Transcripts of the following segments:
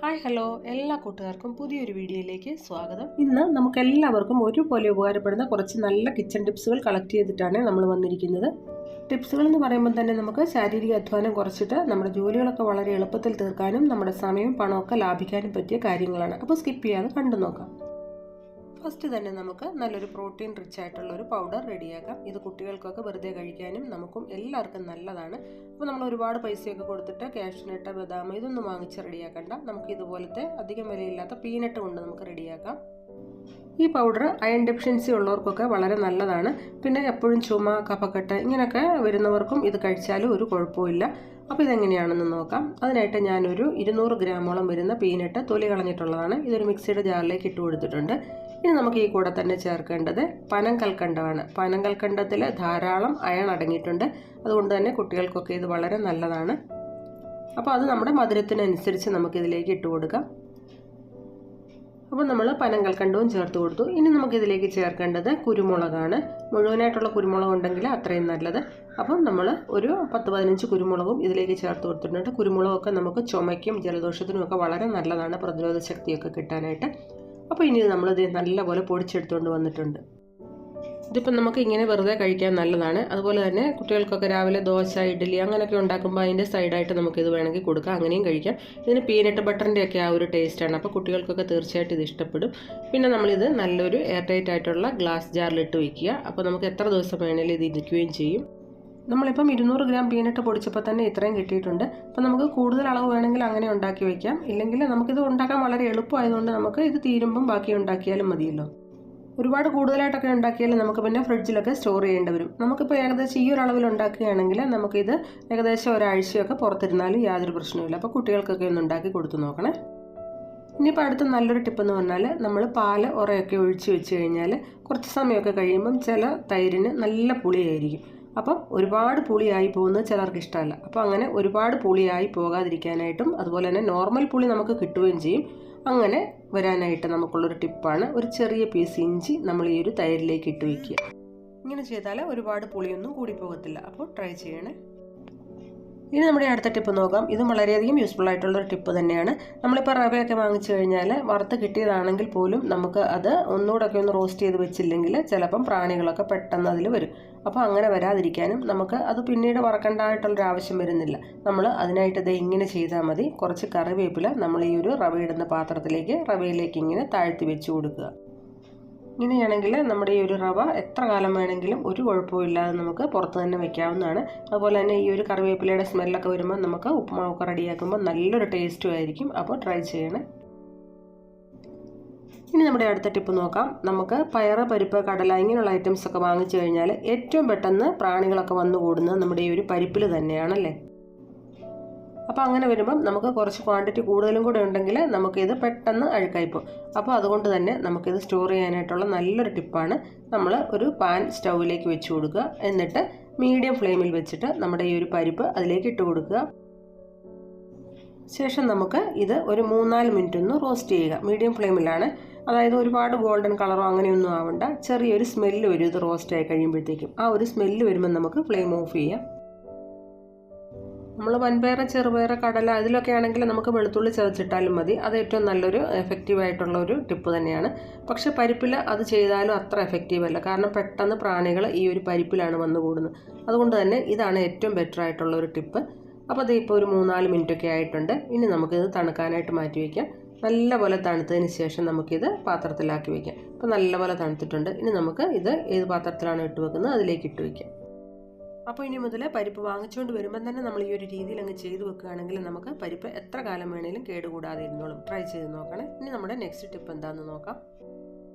Hi hello എല്ലാ കൂട്ടുകാർക്കും പുതിയൊരു വീഡിയോയിലേക്ക് സ്വാഗതം. ഇന്ന് നമുക്ക് എല്ലാവർക്കും ഒരുപോലെ ഉപകാരപ്പെടുന്ന കുറച്ച് നല്ല കിച്ചൺ ടിപ്സുകൾ കളക്ട് ചെയ്തിട്ടാണ് നമ്മൾ വന്നിരിക്കുന്നത്. ടിപ്സുകൾ എന്ന് പറയുമ്പോൾ തന്നെ നമുക്ക് ശാരീരിക അധ്വാനം കുറച്ചിട്ട് നമ്മുടെ ജോലികളൊക്കെ വളരെ എളുപ്പത്തിൽ തീർക്കാനും നമ്മുടെ സമയവും പണമൊക്കെ ലാഭിക്കാനും പറ്റിയ കാര്യങ്ങളാണ്. അപ്പോൾ സ്കിപ്പ് ചെയ്യാതെ കണ്ടു നോക്കാം. ഫസ്റ്റ് തന്നെ നമുക്ക് നല്ലൊരു പ്രോട്ടീൻ റിച്ച് ആയിട്ടുള്ള ഒരു പൗഡർ റെഡിയാക്കാം. ഇത് കുട്ടികൾക്കൊക്കെ വെറുതെ കഴിക്കാനും നമുക്കും എല്ലാവർക്കും നല്ലതാണ്. അപ്പോൾ നമ്മൾ ഒരുപാട് പൈസയൊക്കെ കൊടുത്തിട്ട് കാഷ്യൂനട്ട്, ബദാം ഇതൊന്നും വാങ്ങിച്ച് റെഡിയാക്കണ്ട. നമുക്ക് ഇതുപോലത്തെ അധികം വിലയില്ലാത്ത പീനട്ട് കൊണ്ട് നമുക്ക് റെഡിയാക്കാം. ഈ പൗഡർ അയൺ ഡെഫിഷ്യൻസി ഉള്ളവർക്കൊക്കെ വളരെ നല്ലതാണ്. പിന്നെ എപ്പോഴും ചുമ, കഫക്കെട്ട് ഇങ്ങനെയൊക്കെ വരുന്നവർക്കും ഇത് കഴിച്ചാലും ഒരു കുഴപ്പമില്ല. അപ്പോൾ ഇതെങ്ങനെയാണെന്ന് നോക്കാം. അതിനായിട്ട് ഞാനൊരു 200 ഗ്രാമോളം വരുന്ന പീനട്ട് തൊലി കളഞ്ഞിട്ടുള്ളതാണ്. ഇതൊരു മിക്സിയുടെ ജാറിലേക്ക് ഇട്ട് കൊടുത്തിട്ടുണ്ട്. ഇനി നമുക്ക് ഈ കൂടെ തന്നെ ചേർക്കേണ്ടത് പനങ്കൽക്കണ്ടമാണ്. പനങ്കൽക്കണ്ടത്തിൽ ധാരാളം അയൺ അടങ്ങിയിട്ടുണ്ട്. അതുകൊണ്ട് തന്നെ കുട്ടികൾക്കൊക്കെ ഇത് വളരെ നല്ലതാണ്. അപ്പോൾ അത് നമ്മുടെ മധുരത്തിനനുസരിച്ച് നമുക്കിതിലേക്ക് ഇട്ട് കൊടുക്കാം. അപ്പോൾ നമ്മൾ പനങ്കൽക്കണ്ടവും ചേർത്ത് കൊടുത്തു. ഇനി നമുക്കിതിലേക്ക് ചേർക്കേണ്ടത് കുരുമുളകാണ്. മുഴുവനായിട്ടുള്ള കുരുമുളക് ഉണ്ടെങ്കിൽ അത്രയും നല്ലത്. അപ്പം നമ്മൾ ഒരു 10-15 കുരുമുളകും ഇതിലേക്ക് ചേർത്ത് കൊടുത്തിട്ടുണ്ട്. കുരുമുളകൊക്കെ നമുക്ക് ചുമയ്ക്കും ജലദോഷത്തിനും ഒക്കെ വളരെ നല്ലതാണ്, പ്രതിരോധ ശക്തിയൊക്കെ കിട്ടാനായിട്ട്. അപ്പോൾ ഇനി നമ്മളിത് നല്ലപോലെ പൊടിച്ചെടുത്തുകൊണ്ട് വന്നിട്ടുണ്ട്. ഇതിപ്പം നമുക്ക് ഇങ്ങനെ വെറുതെ കഴിക്കാൻ നല്ലതാണ്. അതുപോലെ തന്നെ കുട്ടികൾക്കൊക്കെ രാവിലെ ദോശ, ഇഡ്ഡലി അങ്ങനെയൊക്കെ ഉണ്ടാക്കുമ്പോൾ അതിൻ്റെ സൈഡായിട്ട് നമുക്കിത് വേണമെങ്കിൽ കൊടുക്കാം, അങ്ങനെയും കഴിക്കാം. ഇതിന് പീനട്ട് ബട്ടറിൻ്റെ ഒക്കെ ആ ഒരു ടേസ്റ്റാണ്. അപ്പോൾ കുട്ടികൾക്കൊക്കെ തീർച്ചയായിട്ടും ഇത് ഇഷ്ടപ്പെടും. പിന്നെ നമ്മളിത് നല്ലൊരു എയർ ടൈറ്റ് ആയിട്ടുള്ള ഗ്ലാസ് ജാറിലിട്ട് വയ്ക്കുക. അപ്പോൾ നമുക്ക് എത്ര ദിവസം വേണമെങ്കിലും ഇത് ഇരിക്കുകയും ചെയ്യും. നമ്മളിപ്പം 200 ഗ്രാം പീനട്ട് പൊടിച്ചപ്പോൾ തന്നെ ഇത്രയും കിട്ടിയിട്ടുണ്ട്. അപ്പോൾ നമുക്ക് കൂടുതൽ അളവ് വേണമെങ്കിൽ അങ്ങനെ ഉണ്ടാക്കി വയ്ക്കാം. ഇല്ലെങ്കിൽ നമുക്കിത് ഉണ്ടാക്കാൻ വളരെ എളുപ്പമായതുകൊണ്ട് നമുക്ക് ഇത് തീരുമ്പം ബാക്കി ഉണ്ടാക്കിയാലും മതിയല്ലോ. ഒരുപാട് കൂടുതലായിട്ടൊക്കെ ഉണ്ടാക്കിയാൽ നമുക്ക് പിന്നെ ഫ്രിഡ്ജിലൊക്കെ സ്റ്റോർ ചെയ്യേണ്ടി വരും. നമുക്കിപ്പോൾ ഏകദേശം ഈ ഒരു അളവിൽ ഉണ്ടാക്കുകയാണെങ്കിൽ നമുക്കിത് ഏകദേശം ഒരാഴ്ചയൊക്കെ പുറത്തിരുന്നാലും യാതൊരു പ്രശ്നവുമില്ല. അപ്പോൾ കുട്ടികൾക്കൊക്കെ ഒന്ന് ഉണ്ടാക്കി കൊടുത്തു നോക്കണേ. ഇനിയിപ്പോൾ അടുത്ത നല്ലൊരു ടിപ്പെന്ന് പറഞ്ഞാൽ നമ്മൾ പാല് ഉറയൊക്കെ ഒഴിച്ച് വെച്ച് കഴിഞ്ഞാൽ കുറച്ച് സമയമൊക്കെ കഴിയുമ്പം ചില തൈരിന് നല്ല പുളിയായിരിക്കും. അപ്പം ഒരുപാട് പുളിയായി പോകുന്നത് ചിലർക്ക് ഇഷ്ടമല്ല. അപ്പോൾ അങ്ങനെ ഒരുപാട് പുളിയായി പോകാതിരിക്കാനായിട്ടും അതുപോലെ തന്നെ നോർമൽ പുളി നമുക്ക് കിട്ടുകയും ചെയ്യും. അങ്ങനെ വരാനായിട്ട് നമുക്കുള്ളൊരു ടിപ്പാണ് ഒരു ചെറിയ പീസ് ഇഞ്ചി നമ്മൾ ഈ ഒരു തൈരിലേക്ക് ഇട്ട് വയ്ക്കുക. ഇങ്ങനെ ചെയ്താൽ ഒരുപാട് പുളിയൊന്നും കൂടി പോകത്തില്ല. അപ്പോൾ ട്രൈ ചെയ്യണേ. ഇനി നമ്മുടെ അടുത്ത ടിപ്പ് നോക്കാം. ഇതും വളരെയധികം യൂസ്ഫുൾ ആയിട്ടുള്ളൊരു ടിപ്പ് തന്നെയാണ്. നമ്മളിപ്പോൾ റവയൊക്കെ വാങ്ങിച്ചു കഴിഞ്ഞാൽ വറുത്ത് കിട്ടിയതാണെങ്കിൽ പോലും നമുക്ക് അത് ഒന്നുകൂടെയൊക്കെ ഒന്ന് റോസ്റ്റ് ചെയ്ത് വെച്ചില്ലെങ്കിൽ ചിലപ്പം പ്രാണികളൊക്കെ പെട്ടെന്ന് അതിൽ വരും. അപ്പോൾ അങ്ങനെ വരാതിരിക്കാനും നമുക്ക് അത് പിന്നീട് വറക്കേണ്ടതായിട്ടുള്ളൊരു ആവശ്യം വരുന്നില്ല. നമ്മൾ അതിനായിട്ട് ഇത് ഇങ്ങനെ ചെയ്താൽ മതി. കുറച്ച് കറിവേപ്പില നമ്മൾ ഈ ഒരു റവ ഇടുന്ന പാത്രത്തിലേക്ക് റവയിലേക്ക് ഇങ്ങനെ താഴ്ത്തി വെച്ച് കൊടുക്കുക. ഇങ്ങനെയാണെങ്കിൽ നമ്മുടെ ഈ ഒരു റവ എത്ര കാലം വേണമെങ്കിലും ഒരു കുഴപ്പമില്ലാതെ നമുക്ക് പുറത്ത് തന്നെ വയ്ക്കാവുന്നതാണ്. അതുപോലെ തന്നെ ഈ ഒരു കറിവേപ്പിലയുടെ സ്മെല്ലൊക്കെ വരുമ്പോൾ നമുക്ക് ഉപ്പുമാവൊക്കെ റെഡിയാക്കുമ്പോൾ നല്ലൊരു ടേസ്റ്റും ആയിരിക്കും. അപ്പോൾ ട്രൈ ചെയ്യണേ. ഇനി നമ്മുടെ അടുത്ത ടിപ്പ് നോക്കാം. നമുക്ക് പയറ്, പരിപ്പ്, കടല ഇങ്ങനെയുള്ള ഐറ്റംസൊക്കെ വാങ്ങിച്ചു കഴിഞ്ഞാൽ ഏറ്റവും പെട്ടെന്ന് പ്രാണികളൊക്കെ വന്നു കൂടുന്നത് നമ്മുടെ ഈ ഒരു പരിപ്പിൽ തന്നെയാണല്ലേ. അപ്പോൾ അങ്ങനെ വരുമ്പം നമുക്ക് കുറച്ച് ക്വാണ്ടിറ്റി കൂടുതലും കൂടെ ഉണ്ടെങ്കിൽ നമുക്കിത് പെട്ടെന്ന് അഴുക്കായിപ്പോൾ. അപ്പോൾ അതുകൊണ്ട് തന്നെ നമുക്കിത് സ്റ്റോർ ചെയ്യാനായിട്ടുള്ള നല്ലൊരു ടിപ്പാണ്. നമ്മൾ ഒരു പാൻ സ്റ്റൗവിലേക്ക് വെച്ച് കൊടുക്കുക. എന്നിട്ട് മീഡിയം ഫ്ലെയിമിൽ വെച്ചിട്ട് നമ്മുടെ ഈ ഒരു പരിപ്പ് അതിലേക്ക് ഇട്ട് കൊടുക്കുക. ശേഷം നമുക്ക് ഇത് ഒരു 3-4 മിനിറ്റ് ഒന്ന് റോസ്റ്റ് ചെയ്യുക. മീഡിയം ഫ്ലെയിമിലാണ്. അതായത് ഒരുപാട് ഗോൾഡൻ കളറോ അങ്ങനെയൊന്നും ആവണ്ട. ചെറിയൊരു സ്മെല്ല് വരും ഇത് റോസ്റ്റ് ആയി കഴിയുമ്പോഴത്തേക്കും. ആ ഒരു സ്മെല്ല് വരുമ്പോൾ നമുക്ക് ഫ്ലെയിം ഓഫ് ചെയ്യാം. നമ്മൾ വൻപയർ, ചെറുപയർ, കടല ഇതിലൊക്കെ ആണെങ്കിൽ നമുക്ക് വെളുത്തുള്ളി ചതച്ചിട്ടാലും മതി. അത് ഏറ്റവും നല്ലൊരു എഫക്റ്റീവായിട്ടുള്ള ഒരു ടിപ്പ് തന്നെയാണ്. പക്ഷേ പരിപ്പിൽ അത് ചെയ്താലും അത്ര എഫക്റ്റീവ് അല്ല. കാരണം പെട്ടെന്ന് പ്രാണികൾ ഈ ഒരു പരിപ്പിലാണ് വന്നു കൂടുന്നത്. അതുകൊണ്ട് തന്നെ ഇതാണ് ഏറ്റവും ബെറ്റർ ആയിട്ടുള്ള ഒരു ടിപ്പ്. അപ്പോൾ അത് ഇപ്പോൾ ഒരു 3-4 മിനിറ്റൊക്കെ ആയിട്ടുണ്ട്. ഇനി നമുക്കിത് തണുക്കാനായിട്ട് മാറ്റി വയ്ക്കാം. നല്ലപോലെ തണുത്തതിന് ശേഷം നമുക്കിത് പാത്രത്തിലാക്കി വയ്ക്കാം. ഇപ്പോൾ നല്ലപോലെ തണുത്തിട്ടുണ്ട്. ഇനി നമുക്ക് ഇത് ഏത് പാത്രത്തിലാണ് ഇട്ട് വെക്കുന്നത് അതിലേക്ക് ഇട്ട് വയ്ക്കാം. അപ്പോൾ ഇനി മുതൽ പരിപ്പ് വാങ്ങിച്ചുകൊണ്ട് വരുമ്പം തന്നെ നമ്മൾ ഈ ഒരു രീതിയിൽ അങ്ങ് ചെയ്ത് വെക്കുകയാണെങ്കിൽ നമുക്ക് പരിപ്പ് എത്ര കാലം വേണമെങ്കിലും കേടുകൂടാതെ ഇരുന്നോളും. ട്രൈ ചെയ്ത് നോക്കണേ. ഇനി നമ്മുടെ നെക്സ്റ്റ് ടിപ്പ് എന്താണെന്ന് നോക്കാം.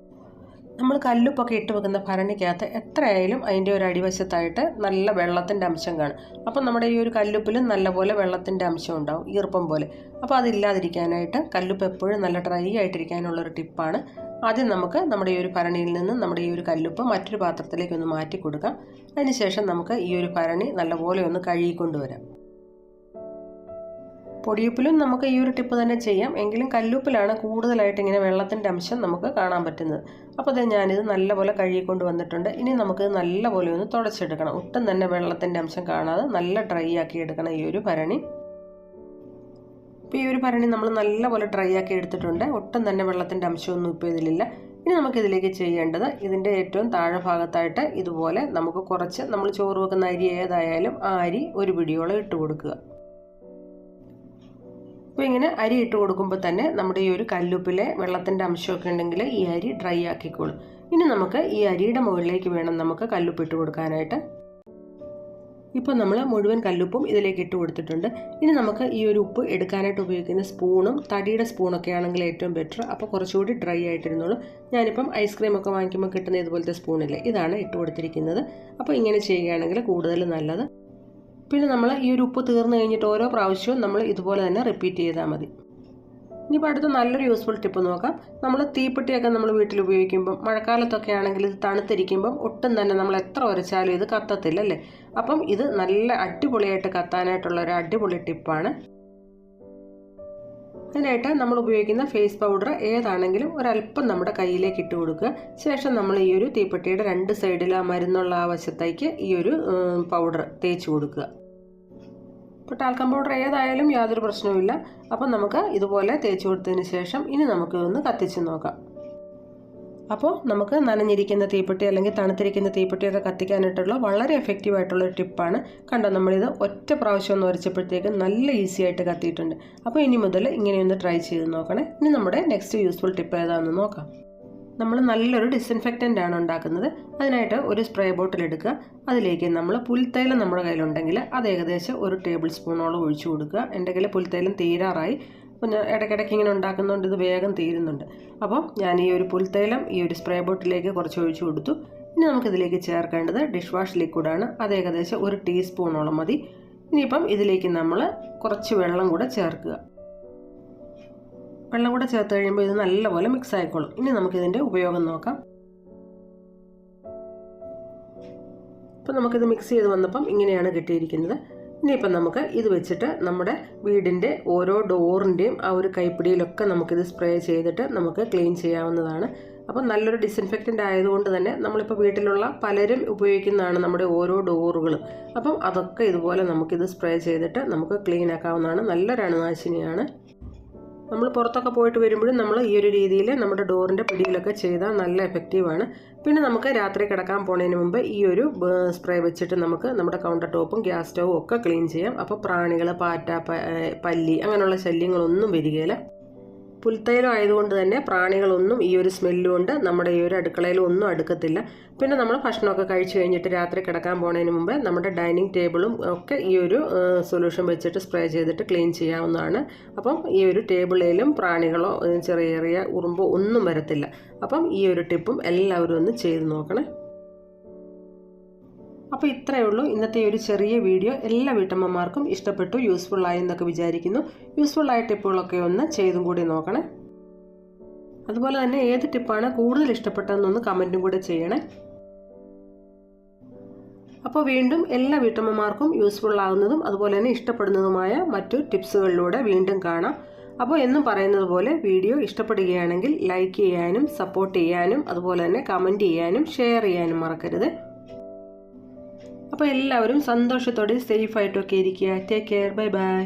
നമ്മൾ കല്ലുപ്പൊക്കെ ഇട്ട് വെക്കുന്ന ഭരണിക്കകത്ത് എത്രയായാലും അതിൻ്റെ ഒരു അടിവശത്തായിട്ട് നല്ല വെള്ളത്തിൻ്റെ അംശം കാണും. അപ്പം നമ്മുടെ ഈ ഒരു കല്ലുപ്പിലും നല്ലപോലെ വെള്ളത്തിൻ്റെ അംശം ഉണ്ടാവും, ഈർപ്പം പോലെ. അപ്പോൾ അതില്ലാതിരിക്കാനായിട്ട് കല്ലുപ്പ് എപ്പോഴും നല്ല ഡ്രൈ ആയിട്ടിരിക്കാനുള്ളൊരു ടിപ്പാണ്. ആദ്യം നമുക്ക് നമ്മുടെ ഈ ഒരു ഭരണിയിൽ നിന്ന് നമ്മുടെ ഈ ഒരു കല്ലുപ്പ് മറ്റൊരു പാത്രത്തിലേക്ക് ഒന്ന് മാറ്റി കൊടുക്കാം. അതിനുശേഷം നമുക്ക് ഈ ഒരു ഭരണി നല്ലപോലെ ഒന്ന് കഴുകിക്കൊണ്ടുവരാം. പൊടിയുപ്പിലും നമുക്ക് ഈ ഒരു ടിപ്പ് തന്നെ ചെയ്യാം. എങ്കിലും കല്ലുപ്പിലാണ് കൂടുതലായിട്ട് ഇങ്ങനെ വെള്ളത്തിൻ്റെ അംശം നമുക്ക് കാണാൻ പറ്റുന്നത്. അപ്പോൾ അത് ഞാനിത് നല്ലപോലെ കഴുകിക്കൊണ്ട് വന്നിട്ടുണ്ട്. ഇനി നമുക്ക് നല്ലപോലെ ഒന്ന് തുടച്ചെടുക്കണം. ഒട്ടും തന്നെ വെള്ളത്തിൻ്റെ അംശം കാണാതെ നല്ല ഡ്രൈ ആക്കി എടുക്കണം ഈ ഒരു ഭരണി. ഇപ്പോൾ ഈ ഒരു ഭരണി നമ്മൾ നല്ലപോലെ ഡ്രൈ ആക്കി എടുത്തിട്ടുണ്ട്. ഒട്ടും തന്നെ വെള്ളത്തിൻ്റെ അംശമൊന്നും ഇപ്പോൾ ഇതിലില്ല. ഇനി നമുക്കിതിലേക്ക് ചെയ്യേണ്ടത് ഇതിൻ്റെ ഏറ്റവും താഴെ ഭാഗത്തായിട്ട് ഇതുപോലെ നമുക്ക് കുറച്ച് നമ്മൾ ചോറ് വെക്കുന്ന അരി ഏതായാലും ആ അരി ഒരു പിടിയോളം ഇട്ട് കൊടുക്കുക. അപ്പോൾ ഇങ്ങനെ അരി ഇട്ട് കൊടുക്കുമ്പോൾ തന്നെ നമ്മുടെ ഈ ഒരു കല്ലുപ്പിലെ വെള്ളത്തിൻ്റെ അംശമൊക്കെ ഉണ്ടെങ്കിൽ ഈ അരി ഡ്രൈ ആക്കിക്കോളും. ഇനി നമുക്ക് ഈ അരിയുടെ മുകളിലേക്ക് വേണം നമുക്ക് കല്ലുപ്പ് ഇട്ട് കൊടുക്കാനായിട്ട്. ഇപ്പോൾ നമ്മൾ മുഴുവൻ കല്ലുപ്പും ഇതിലേക്ക് ഇട്ട് കൊടുത്തിട്ടുണ്ട്. ഇനി നമുക്ക് ഈ ഒരു ഉപ്പ് എടുക്കാനായിട്ട് ഉപയോഗിക്കുന്ന സ്പൂണും തടിയുടെ സ്പൂണൊക്കെ ആണെങ്കിൽ ഏറ്റവും ബെറ്റർ. അപ്പോൾ കുറച്ചുകൂടി ഡ്രൈ ആയിട്ടിരുന്നുള്ളൂ. ഞാനിപ്പം ഐസ്ക്രീമൊക്കെ വാങ്ങിക്കുമ്പോൾ കിട്ടുന്ന ഇതുപോലത്തെ സ്പൂണില്ലേ, ഇതാണ് ഇട്ട് കൊടുത്തിരിക്കുന്നത്. അപ്പോൾ ഇങ്ങനെ ചെയ്യുകയാണെങ്കിൽ കൂടുതൽ നല്ലത്. പിന്നെ നമ്മൾ ഈ ഒരു ഉപ്പ് തീർന്നു കഴിഞ്ഞിട്ട് ഓരോ പ്രാവശ്യവും നമ്മൾ ഇതുപോലെ തന്നെ റിപ്പീറ്റ് ചെയ്താൽ മതി. ഇനിയിപ്പോൾ അടുത്ത നല്ലൊരു യൂസ്ഫുൾ ടിപ്പ് നോക്കാം. നമ്മൾ തീപ്പെട്ടിയൊക്കെ നമ്മൾ വീട്ടിൽ ഉപയോഗിക്കുമ്പം മഴക്കാലത്തൊക്കെ ആണെങ്കിൽ ഇത് തണുത്തിരിക്കുമ്പം ഒട്ടും തന്നെ നമ്മൾ എത്ര ഉരച്ചാലും ഇത് കത്തത്തില്ല അല്ലേ. അപ്പം ഇത് നല്ല അടിപൊളിയായിട്ട് കത്താനായിട്ടുള്ള ഒരു അടിപൊളി ടിപ്പാണ്. അതിനായിട്ട് നമ്മൾ ഉപയോഗിക്കുന്ന ഫേസ് പൗഡർ ഏതാണെങ്കിലും ഒരല്പം നമ്മുടെ കയ്യിലേക്ക് ഇട്ട് കൊടുക്കുക. ശേഷം നമ്മൾ ഈ ഒരു തീപ്പെട്ടിയുടെ 2 സൈഡിൽ ആ മരുന്നുള്ള ആ വശത്തേക്ക് ഈ ഒരു പൗഡർ തേച്ച് കൊടുക്കുക. ഇപ്പോൾ ടാൽക്കം പൗഡർ ഏതായാലും യാതൊരു പ്രശ്നവുമില്ല. അപ്പം നമുക്ക് ഇതുപോലെ തേച്ച് കൊടുത്തതിന് ശേഷം ഇനി നമുക്ക് ഒന്ന് കത്തിച്ച് നോക്കാം. അപ്പോൾ നമുക്ക് നനഞ്ഞിരിക്കുന്ന തീപ്പെട്ടി അല്ലെങ്കിൽ തണുത്തിരിക്കുന്ന തീപ്പെട്ടിയൊക്കെ കത്തിക്കാനായിട്ടുള്ള വളരെ എഫക്റ്റീവായിട്ടുള്ളൊരു ടിപ്പാണ്. കണ്ടോ, നമ്മളിത് ഒറ്റ പ്രാവശ്യം ഒന്ന് ഉരച്ചപ്പോഴത്തേക്ക് നല്ല ഈസി ആയിട്ട് കത്തിയിട്ടുണ്ട്. അപ്പോൾ ഇനി മുതൽ ഇങ്ങനെയൊന്ന് ട്രൈ ചെയ്ത് നോക്കണേ. ഇനി നമ്മുടെ നെക്സ്റ്റ് യൂസ്ഫുൾ ടിപ്പ് ഏതാണെന്ന് നോക്കാം. നമ്മൾ നല്ലൊരു ഡിസിൻഫെക്റ്റൻ്റ് ആണ് ഉണ്ടാക്കുന്നത്. അതിനായിട്ട് ഒരു സ്പ്രേ ബോട്ടിൽ എടുക്കുക. അതിലേക്ക് നമ്മൾ പുൽത്തൈലം നമ്മുടെ കയ്യിലുണ്ടെങ്കിൽ അത് ഏകദേശം 1 ടേബിൾ സ്പൂണോളം ഒഴിച്ചു കൊടുക്കുക. എൻ്റെ കയ്യിൽ പുൽത്തൈലം തീരാറായി. പിന്നെ ഇടയ്ക്കിടയ്ക്ക് ഇങ്ങനെ ഉണ്ടാക്കുന്നതുകൊണ്ട് ഇത് വേഗം തീരുന്നുണ്ട്. അപ്പം ഞാൻ ഈ ഒരു പുൽത്തൈലം ഈ ഒരു സ്പ്രേ ബോട്ടിലേക്ക് കുറച്ച് ഒഴിച്ചു കൊടുത്തു. ഇനി നമുക്കിതിലേക്ക് ചേർക്കേണ്ടത് ഡിഷ് വാഷ് ലിക്വിഡാണ്. അത് ഏകദേശം 1 ടീസ്പൂണോളം മതി. ഇനിയിപ്പം ഇതിലേക്ക് നമ്മൾ കുറച്ച് വെള്ളം കൂടെ ചേർക്കുക. വെള്ളം കൂടെ ചേർത്ത് കഴിയുമ്പോൾ ഇത് നല്ലപോലെ മിക്സ് ആയിക്കോളും. ഇനി നമുക്കിതിൻ്റെ ഉപയോഗം നോക്കാം. ഇപ്പം നമുക്കിത് മിക്സ് ചെയ്ത് വന്നപ്പം ഇങ്ങനെയാണ് കിട്ടിയിരിക്കുന്നത്. ഇനിയിപ്പം നമുക്ക് ഇത് വെച്ചിട്ട് നമ്മുടെ വീടിൻ്റെ ഓരോ ഡോറിൻ്റെയും ആ ഒരു കൈപ്പിടിയിലൊക്കെ നമുക്കിത് സ്പ്രേ ചെയ്തിട്ട് നമുക്ക് ക്ലീൻ ചെയ്യാവുന്നതാണ്. അപ്പം നല്ലൊരു ഡിസിൻഫെക്റ്റൻ്റ് ആയതുകൊണ്ട് തന്നെ നമ്മളിപ്പോൾ വീട്ടിലുള്ള പലരും ഉപയോഗിക്കുന്നതാണ് നമ്മുടെ ഓരോ ഡോറുകളും. അപ്പം അതൊക്കെ ഇതുപോലെ നമുക്കിത് സ്പ്രേ ചെയ്തിട്ട് നമുക്ക് ക്ലീൻ ആക്കാവുന്നതാണ്. നല്ലൊരു അണുനാശിനിയാണ്. നമ്മൾ പുറത്തൊക്കെ പോയിട്ട് വരുമ്പോഴും നമ്മൾ ഈ ഒരു രീതിയിൽ നമ്മുടെ ഡോറിൻ്റെ പിടിയിലൊക്കെ ചെയ്താൽ നല്ല എഫക്റ്റീവാണ്. പിന്നെ നമുക്ക് രാത്രി കിടക്കാൻ പോകുന്നതിന് മുമ്പ് ഈ ഒരു സ്പ്രേ വെച്ചിട്ട് നമുക്ക് നമ്മുടെ കൗണ്ടർ ടോപ്പും ഗ്യാസ് സ്റ്റൗവും ഒക്കെ ക്ലീൻ ചെയ്യാം. അപ്പോൾ പ്രാണികൾ, പാറ്റ, പല്ലി അങ്ങനെയുള്ള ശല്യങ്ങളൊന്നും വരികയില്ല. പുൽത്തൈലം ആയതുകൊണ്ട് തന്നെ പ്രാണികളൊന്നും ഈ ഒരു സ്മെല്ല് കൊണ്ട് നമ്മുടെ ഈ ഒരു അടുക്കളയിൽ ഒന്നും അടുക്കത്തില്ല. പിന്നെ നമ്മൾ ഭക്ഷണമൊക്കെ കഴിച്ച് കഴിഞ്ഞിട്ട് രാത്രി കിടക്കാൻ പോകുന്നതിന് മുമ്പ് നമ്മുടെ ഡൈനിങ് ടേബിളും ഒക്കെ ഈ ഒരു സൊല്യൂഷൻ വെച്ചിട്ട് സ്പ്രേ ചെയ്തിട്ട് ക്ലീൻ ചെയ്യാവുന്നതാണ്. അപ്പം ഈ ഒരു ടേബിളിലും പ്രാണികളോ ചെറിയ ചെറിയ ഉറുമ്പോ ഒന്നും വരത്തില്ല. അപ്പം ഈ ഒരു ടിപ്പും എല്ലാവരും ഒന്ന് ചെയ്ത് നോക്കണേ. അപ്പോൾ ഇത്രയേ ഉള്ളൂ ഇന്നത്തെ ഒരു ചെറിയ വീഡിയോ. എല്ലാ വീട്ടമ്മമാർക്കും ഇഷ്ടപ്പെട്ടു, യൂസ്ഫുള്ളായി എന്നൊക്കെ വിചാരിക്കുന്നു. യൂസ്ഫുള്ളായ ടിപ്പുകളൊക്കെ ഒന്ന് ചെയ്തും കൂടി നോക്കണേ. അതുപോലെ തന്നെ ഏത് ടിപ്പാണ് കൂടുതൽ ഇഷ്ടപ്പെട്ടതെന്നൊന്ന് കമൻറ്റും കൂടെ ചെയ്യണേ. അപ്പോൾ വീണ്ടും എല്ലാ വീട്ടമ്മമാർക്കും യൂസ്ഫുള്ളാകുന്നതും അതുപോലെ തന്നെ ഇഷ്ടപ്പെടുന്നതുമായ മറ്റു ടിപ്സുകളിലൂടെ വീണ്ടും കാണാം. അപ്പോൾ എന്നും പറയുന്നത് പോലെ വീഡിയോ ഇഷ്ടപ്പെടുകയാണെങ്കിൽ ലൈക്ക് ചെയ്യാനും സപ്പോർട്ട് ചെയ്യാനും അതുപോലെ തന്നെ കമൻറ്റ് ചെയ്യാനും ഷെയർ ചെയ്യാനും മറക്കരുത്. അപ്പോൾ എല്ലാവരും സന്തോഷത്തോടെ സേഫായിട്ടൊക്കെ ഇരിക്കുക. Take care. Bye bye.